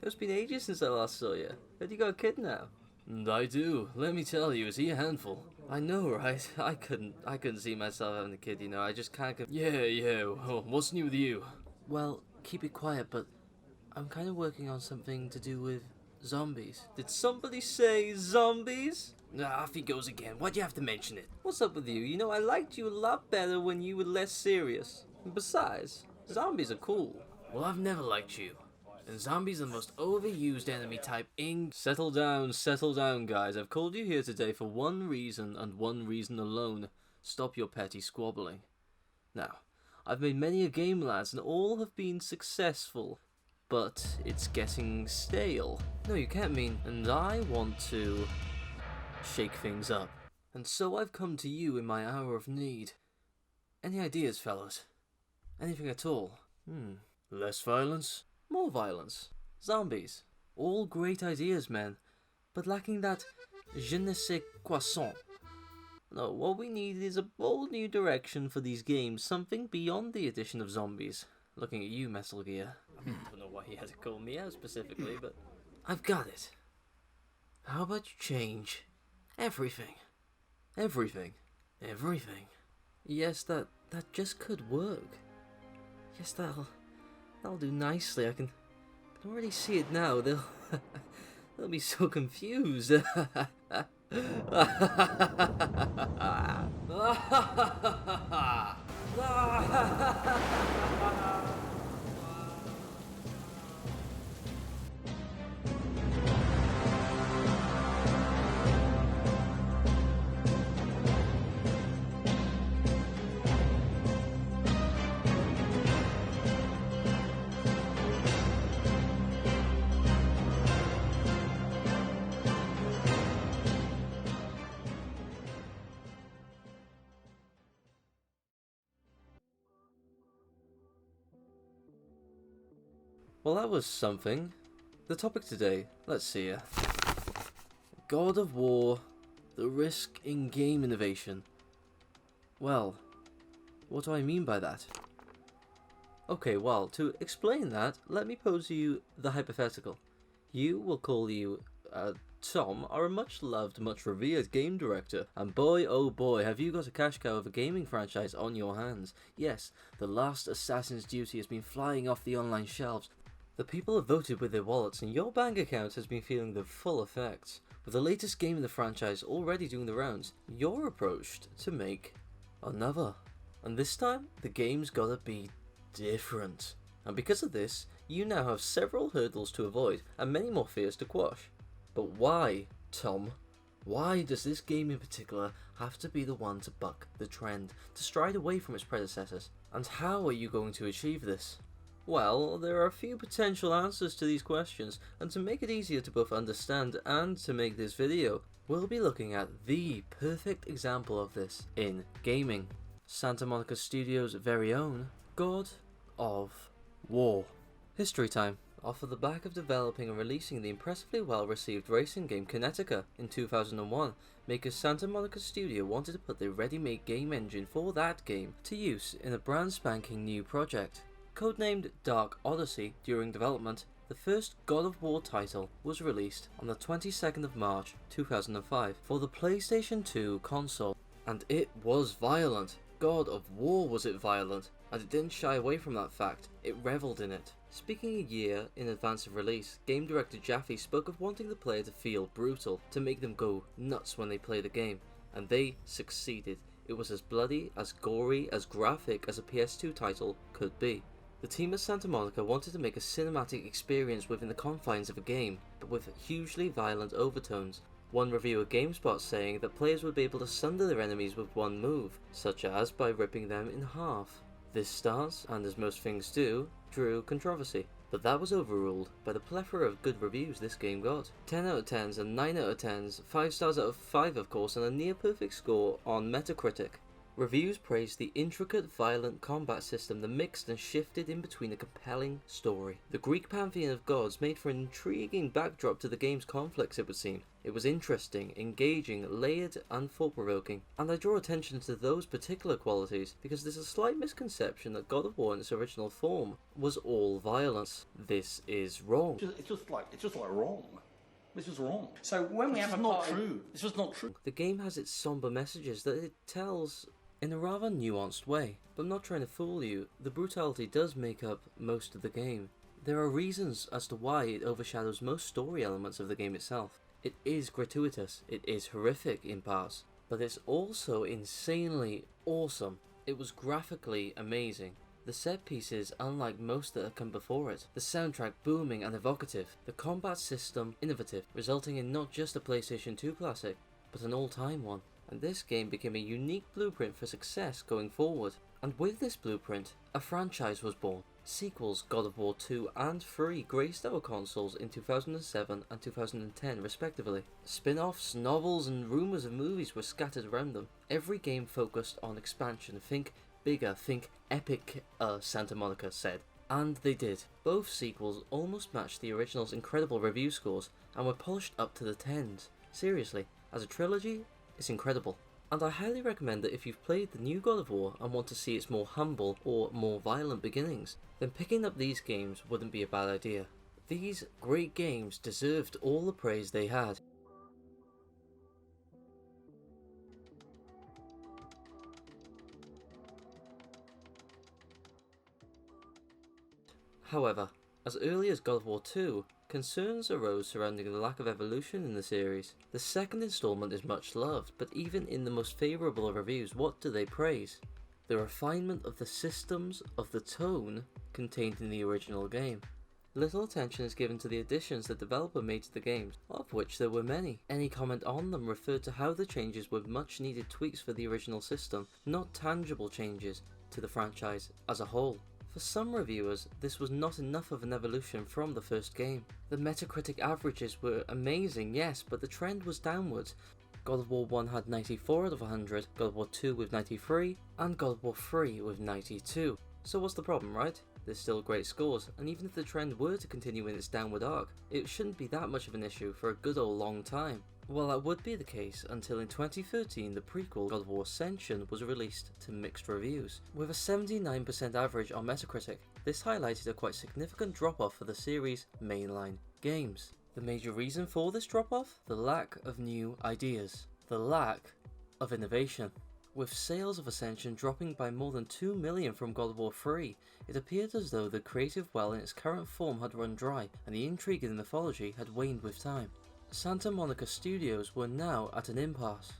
It's been ages since I last saw you. Have you got a kid now? I do. Let me tell you, is he a handful? I know, right? I couldn't see myself having a kid, you know. I just can't. Yeah. Well, what's new with you? Well, keep it quiet, but I'm kind of working on something to do with zombies. Did somebody say zombies? Off he goes again. Why'd you have to mention it? What's up with you? You know, I liked you a lot better when you were less serious. And besides, zombies are cool. Well, I've never liked you. And zombies are the most overused enemy type in... Settle down, guys. I've called you here today for one reason and one reason alone. Stop your petty squabbling. Now, I've made many a game, lads, and all have been successful. But it's getting stale. No, you can't mean... And I want to shake things up. And so I've come to you in my hour of need. Any ideas, fellas? Anything at all? Less violence? More violence. Zombies. All great ideas, man. But lacking that je ne sais quoi son. No, what we need is a bold new direction for these games. Something beyond the addition of zombies. Looking at you, Metal Gear. I don't know why he had to call me out specifically, but... I've got it. How about you change everything? Everything. Yes, that just could work. Yes, that'll do nicely. I can already see it now. They'll be so confused. Well, that was something. The topic today, let's see here. God of War, the risk in game innovation. Well, what do I mean by that? Okay, well, to explain that, let me pose to you the hypothetical. You, will call you, Tom, are a much loved, much revered game director, and boy oh boy have you got a cash cow of a gaming franchise on your hands. Yes, the last Assassin's Duty has been flying off the online shelves. The people have voted with their wallets, and your bank account has been feeling the full effects. With the latest game in the franchise already doing the rounds, you're approached to make another. And this time, the game's gotta be different. And because of this, you now have several hurdles to avoid, and many more fears to quash. But why, Tom? Why does this game in particular have to be the one to buck the trend, to stride away from its predecessors? And how are you going to achieve this? Well, there are a few potential answers to these questions, and to make it easier to both understand and to make this video, we'll be looking at the perfect example of this in gaming. Santa Monica Studios' very own God of War. History time. Off of the back of developing and releasing the impressively well-received racing game Kinetica in 2001, makers Santa Monica Studio wanted to put their ready-made game engine for that game to use in a brand spanking new project. Codenamed Dark Odyssey during development, the first God of War title was released on the 22nd of March 2005 for the PlayStation 2 console, and it was violent. God of War was it violent, and it didn't shy away from that fact, it revelled in it. Speaking a year in advance of release, game director Jaffe spoke of wanting the player to feel brutal, to make them go nuts when they play the game, and they succeeded. It was as bloody, as gory, as graphic as a PS2 title could be. The team at Santa Monica wanted to make a cinematic experience within the confines of a game, but with hugely violent overtones. One reviewer GameSpot saying that players would be able to sunder their enemies with one move, such as by ripping them in half. This stance, and as most things do, drew controversy, but that was overruled by the plethora of good reviews this game got. 10 out of 10s and 9 out of 10s, 5 stars out of 5 of course, and a near perfect score on Metacritic. Reviews praised the intricate, violent combat system that mixed and shifted in between a compelling story. The Greek pantheon of gods made for an intriguing backdrop to the game's conflicts, it would seem. It was interesting, engaging, layered, and thought-provoking, and I draw attention to those particular qualities because there's a slight misconception that God of War in its original form was all violence. This is wrong. It's just like wrong. This is wrong. So when we have a not true. This is not true. The game has its somber messages that it tells in a rather nuanced way, but I'm not trying to fool you, the brutality does make up most of the game. There are reasons as to why it overshadows most story elements of the game itself. It is gratuitous, it is horrific in parts, but it's also insanely awesome. It was graphically amazing. The set pieces unlike most that have come before it. The soundtrack booming and evocative. The combat system innovative, resulting in not just a PlayStation 2 classic, but an all-time one. And this game became a unique blueprint for success going forward. And with this blueprint, a franchise was born. Sequels, God of War 2 and 3, graced our consoles in 2007 and 2010 respectively. Spin-offs, novels and rumours of movies were scattered around them. Every game focused on expansion. Think bigger, think epic, Santa Monica said. And they did. Both sequels almost matched the original's incredible review scores and were polished up to the 10s. Seriously, as a trilogy, it's incredible. And I highly recommend that if you've played the new God of War and want to see its more humble or more violent beginnings, then picking up these games wouldn't be a bad idea. These great games deserved all the praise they had. However, as early as God of War 2, concerns arose surrounding the lack of evolution in the series. The second installment is much loved, but even in the most favourable of reviews, what do they praise? The refinement of the systems of the tone contained in the original game. Little attention is given to the additions the developer made to the games, of which there were many. Any comment on them referred to how the changes were much needed tweaks for the original system, not tangible changes to the franchise as a whole. For some reviewers, this was not enough of an evolution from the first game. The Metacritic averages were amazing, yes, but the trend was downwards. God of War 1 had 94 out of 100, God of War 2 with 93, and God of War 3 with 92. So what's the problem, right? There's still great scores, and even if the trend were to continue in its downward arc, it shouldn't be that much of an issue for a good old long time. Well, that would be the case until in 2013 the prequel God of War Ascension was released to mixed reviews. With a 79% average on Metacritic, this highlighted a quite significant drop-off for the series' mainline games. The major reason for this drop-off? The lack of new ideas. The lack of innovation. With sales of Ascension dropping by more than 2 million from God of War 3, it appeared as though the creative well in its current form had run dry, and the intrigue in the mythology had waned with time. Santa Monica Studios were now at an impasse.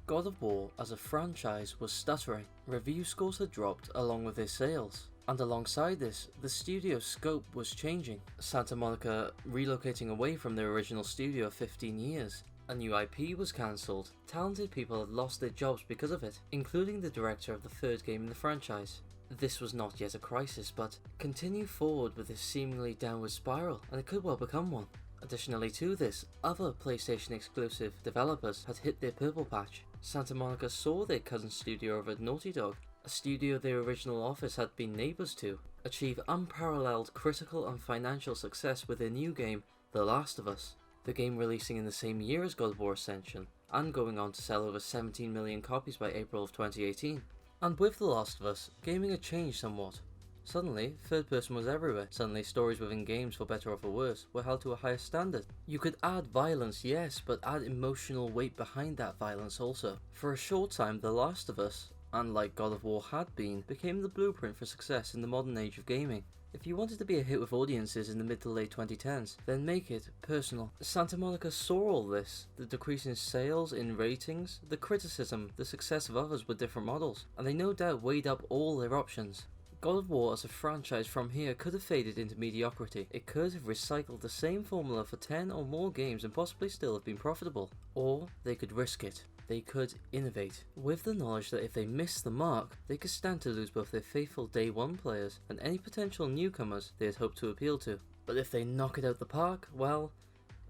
God of War as a franchise was stuttering. Review scores had dropped along with their sales. And alongside this, the studio's scope was changing. Santa Monica relocating away from their original studio of 15 years. A new IP was cancelled. Talented people had lost their jobs because of it, including the director of the third game in the franchise. This was not yet a crisis, but continue forward with this seemingly downward spiral, and it could well become one. Additionally to this, other PlayStation exclusive developers had hit their purple patch. Santa Monica saw their cousin studio over at Naughty Dog, a studio their original office had been neighbours to, achieve unparalleled critical and financial success with their new game, The Last of Us. The game releasing in the same year as God of War Ascension, and going on to sell over 17 million copies by April of 2018. And with The Last of Us, gaming had changed somewhat. Suddenly, third person was everywhere. Suddenly, stories within games, for better or for worse, were held to a higher standard. You could add violence, yes, but add emotional weight behind that violence also. For a short time, The Last of Us, and like God of War had been, became the blueprint for success in the modern age of gaming. If you wanted to be a hit with audiences in the mid to late 2010s, then make it personal. Santa Monica saw all this, the decrease in sales, in ratings, the criticism, the success of others with different models, and they no doubt weighed up all their options. God of War as a franchise from here could have faded into mediocrity. It could have recycled the same formula for 10 or more games and possibly still have been profitable. Or they could risk it. They could innovate, with the knowledge that if they missed the mark, they could stand to lose both their faithful day one players and any potential newcomers they had hoped to appeal to. But if they knock it out the park, well,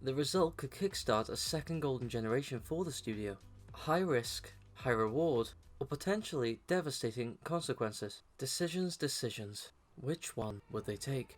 the result could kickstart a second golden generation for the studio. High risk, high reward, or potentially devastating consequences. Decisions, decisions. Which one would they take?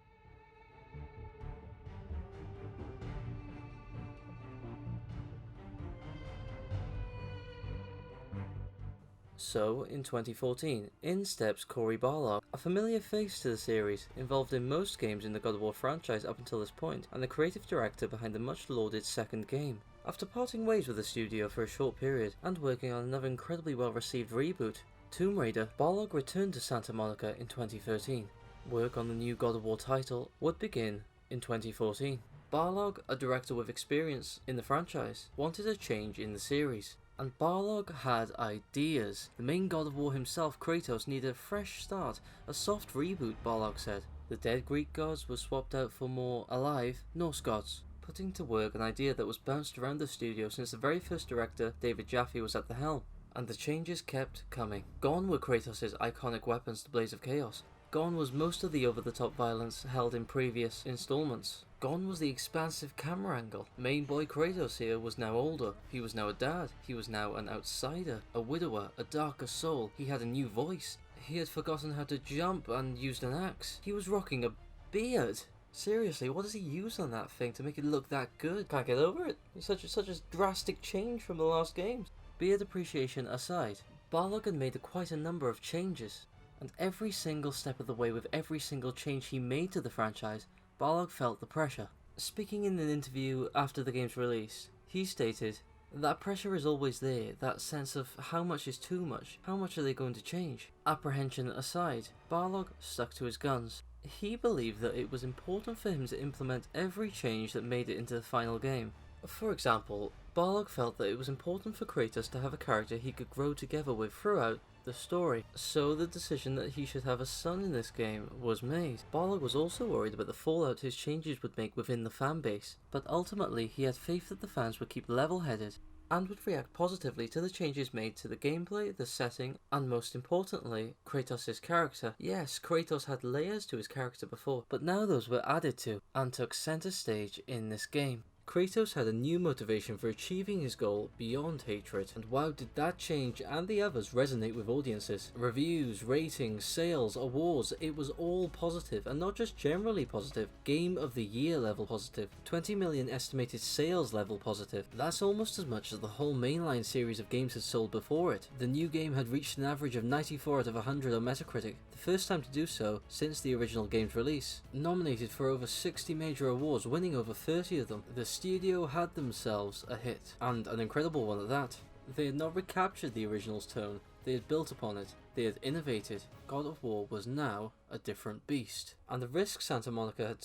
So, in 2014, in steps Cory Barlog, a familiar face to the series, involved in most games in the God of War franchise up until this point, and the creative director behind the much-lauded second game. After parting ways with the studio for a short period, and working on another incredibly well-received reboot, Tomb Raider, Barlog returned to Santa Monica in 2013. Work on the new God of War title would begin in 2014. Barlog, a director with experience in the franchise, wanted a change in the series. And Barlog had ideas. The main God of War himself, Kratos, needed a fresh start, a soft reboot, Barlog said. The dead Greek gods were swapped out for more alive Norse gods, putting to work an idea that was bounced around the studio since the very first director, David Jaffe, was at the helm. And the changes kept coming. Gone were Kratos' iconic weapons, the Blaze of Chaos. Gone was most of the over-the-top violence held in previous installments. Gone was the expansive camera angle. Main boy Kratos here was now older. He was now a dad. He was now an outsider, a widower, a darker soul. He had a new voice. He had forgotten how to jump and used an axe. He was rocking a beard. Seriously, what does he use on that thing to make it look that good? Can't get over it. It's such a drastic change from the last games. Beard appreciation aside, Barlog had made quite a number of changes. And every single step of the way with every single change he made to the franchise, Barlog felt the pressure. Speaking in an interview after the game's release, he stated, "That pressure is always there, that sense of how much is too much, how much are they going to change?" Apprehension aside, Barlog stuck to his guns. He believed that it was important for him to implement every change that made it into the final game. For example, Barlog felt that it was important for Kratos to have a character he could grow together with throughout the story, so the decision that he should have a son in this game was made. Barlog was also worried about the fallout his changes would make within the fanbase, but ultimately he had faith that the fans would keep level-headed and would react positively to the changes made to the gameplay, the setting, and most importantly, Kratos' character. Yes, Kratos had layers to his character before, but now those were added to and took center stage in this game. Kratos had a new motivation for achieving his goal beyond hatred, and wow did that change and the others resonate with audiences. Reviews, ratings, sales, awards, it was all positive, and not just generally positive, Game of the Year level positive, 20 million estimated sales level positive. That's almost as much as the whole mainline series of games had sold before it. The new game had reached an average of 94 out of 100 on Metacritic, the first time to do so since the original game's release. Nominated for over 60 major awards, winning over 30 of them. The studio had themselves a hit, and an incredible one at that. They had not recaptured the original's tone, they had built upon it, they had innovated. God of War was now a different beast, and the risk Santa Monica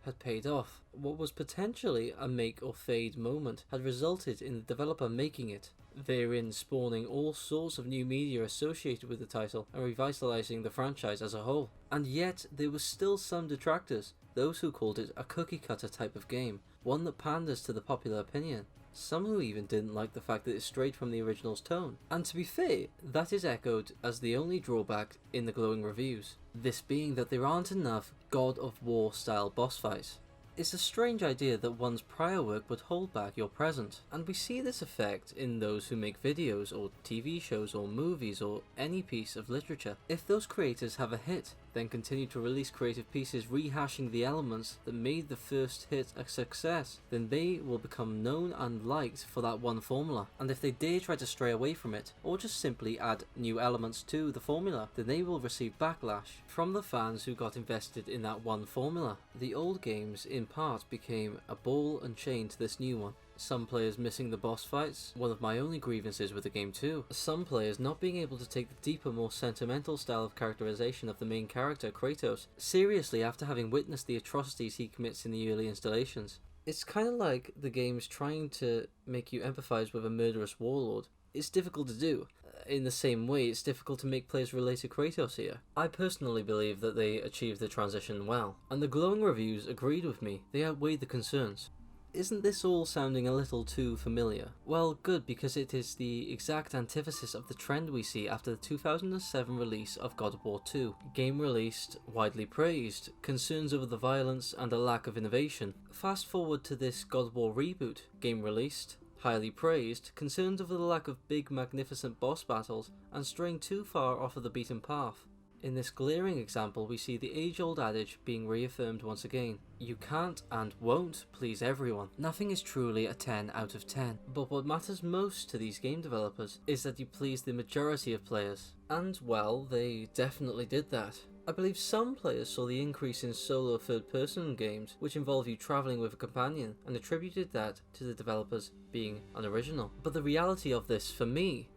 had paid off. What was potentially a make or fade moment had resulted in the developer making it, therein spawning all sorts of new media associated with the title and revitalizing the franchise as a whole. And yet there were still some detractors, those who called it a cookie-cutter type of game, one that panders to the popular opinion. Some who even didn't like the fact that it strayed from the original's tone. And to be fair, that is echoed as the only drawback in the glowing reviews, this being that there aren't enough God of War style boss fights. It's a strange idea that one's prior work would hold back your present, and we see this effect in those who make videos or TV shows or movies or any piece of literature. If those creators have a hit, then continue to release creative pieces rehashing the elements that made the first hit a success, then they will become known and liked for that one formula. And if they dare try to stray away from it, or just simply add new elements to the formula, then they will receive backlash from the fans who got invested in that one formula. The old games in part became a ball and chain to this new one. Some players missing the boss fights, one of my only grievances with the game too. Some players not being able to take the deeper, more sentimental style of characterization of the main character, Kratos, seriously after having witnessed the atrocities he commits in the early installations. It's kind of like the game's trying to make you empathize with a murderous warlord. It's difficult to do. In the same way, it's difficult to make players relate to Kratos here. I personally believe that they achieved the transition well, and the glowing reviews agreed with me. They outweighed the concerns. Isn't this all sounding a little too familiar? Well, good, because it is the exact antithesis of the trend we see after the 2007 release of God of War 2. Game released, widely praised, concerns over the violence and a lack of innovation. Fast forward to this God of War reboot. Game released, highly praised, concerned over the lack of big magnificent boss battles and straying too far off of the beaten path. In this glaring example, we see the age-old adage being reaffirmed once again. You can't and won't please everyone. Nothing is truly a 10 out of 10, but what matters most to these game developers is that you please the majority of players. And well, they definitely did that. I believe some players saw the increase in solo third-person games, which involve you travelling with a companion, and attributed that to the developers being unoriginal. But the reality of this, for me,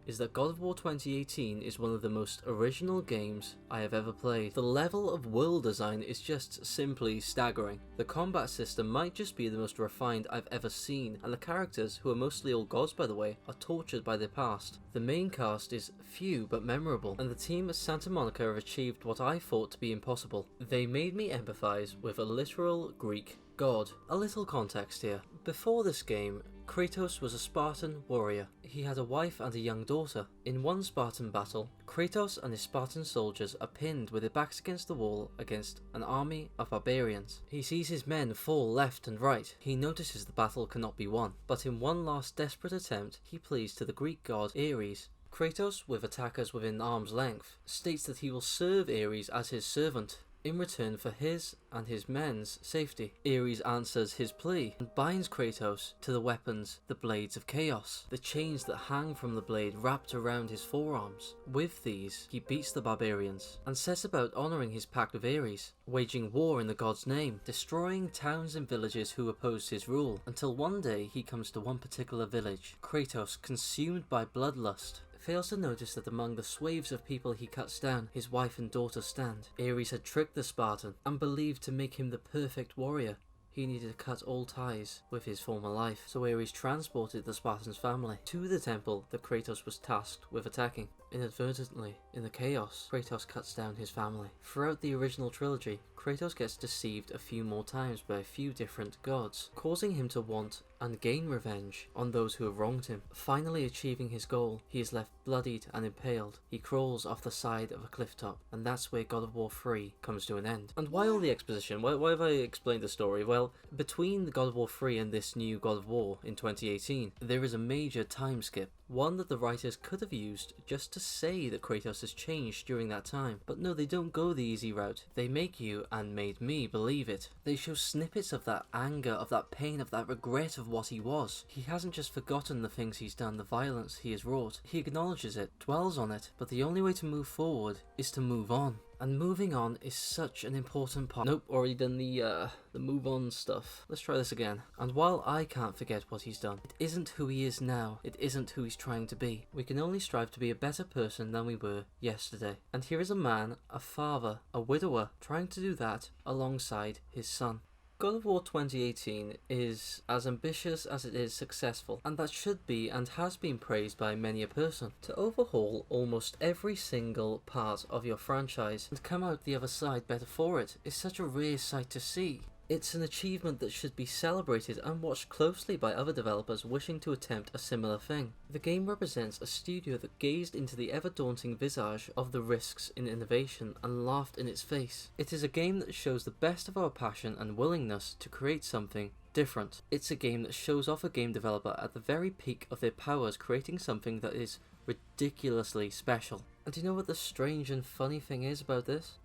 is that God of War 2018 is one of the most original games I have ever played. The level of world design is just simply staggering. The combat system might just be the most refined I've ever seen, and the characters, who are mostly all gods by the way, are tortured by their past. The main cast is few but memorable, and the team at Santa Monica have achieved what I thought to be impossible. They made me empathise with a literal Greek god. A little context here. Before this game, Kratos was a Spartan warrior. He had a wife and a young daughter. In one Spartan battle, Kratos and his Spartan soldiers are pinned with their backs against the wall against an army of barbarians. He sees his men fall left and right. He notices the battle cannot be won, but in one last desperate attempt, he pleads to the Greek god Ares. Kratos, with attackers within arm's length, states that he will serve Ares as his servant in return for his and his men's safety. Ares answers his plea and binds Kratos to the weapons, the Blades of Chaos, the chains that hang from the blade wrapped around his forearms. With these, he beats the barbarians and sets about honouring his pact with Ares, waging war in the god's name, destroying towns and villages who opposed his rule, until one day he comes to one particular village. Kratos, consumed by bloodlust, fails to notice that among the swathes of people he cuts down, his wife and daughter stand. Ares had tricked the Spartan and believed to make him the perfect warrior, he needed to cut all ties with his former life. So Ares transported the Spartan's family to the temple that Kratos was tasked with attacking. Inadvertently, in the chaos, Kratos cuts down his family. Throughout the original trilogy, Kratos gets deceived a few more times by a few different gods, causing him to want and gain revenge on those who have wronged him. Finally achieving his goal, he is left bloodied and impaled. He crawls off the side of a cliff top, and that's where God of War 3 comes to an end. And why all the exposition? Why have I explained the story? Well, between the God of War 3 and this new God of War in 2018, there is a major time skip. One that the writers could have used just to say that Kratos has changed during that time. But no, they don't go the easy route. They make you, and made me, believe it. They show snippets of that anger, of that pain, of that regret of what he was. He hasn't just forgotten the things he's done, the violence he has wrought. He acknowledges it, dwells on it, but the only way to move forward is to move on. And moving on is such an important part. Nope, already done the move on stuff. Let's try this again. And while I can't forget what he's done, it isn't who he is now. It isn't who he's trying to be. We can only strive to be a better person than we were yesterday. And here is a man, a father, a widower, trying to do that alongside his son. God of War 2018 is as ambitious as it is successful, and that should be and has been praised by many a person. To overhaul almost every single part of your franchise and come out the other side better for it is such a rare sight to see. It's an achievement that should be celebrated and watched closely by other developers wishing to attempt a similar thing. The game represents a studio that gazed into the ever-daunting visage of the risks in innovation and laughed in its face. It is a game that shows the best of our passion and willingness to create something different. It's a game that shows off a game developer at the very peak of their powers, creating something that is ridiculously special. And do you know what the strange and funny thing is about this?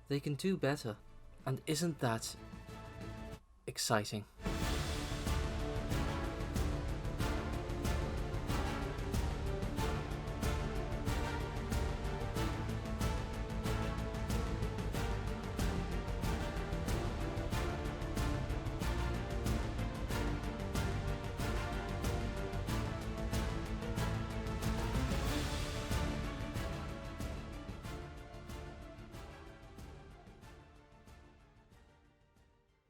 They can do better. And isn't that exciting?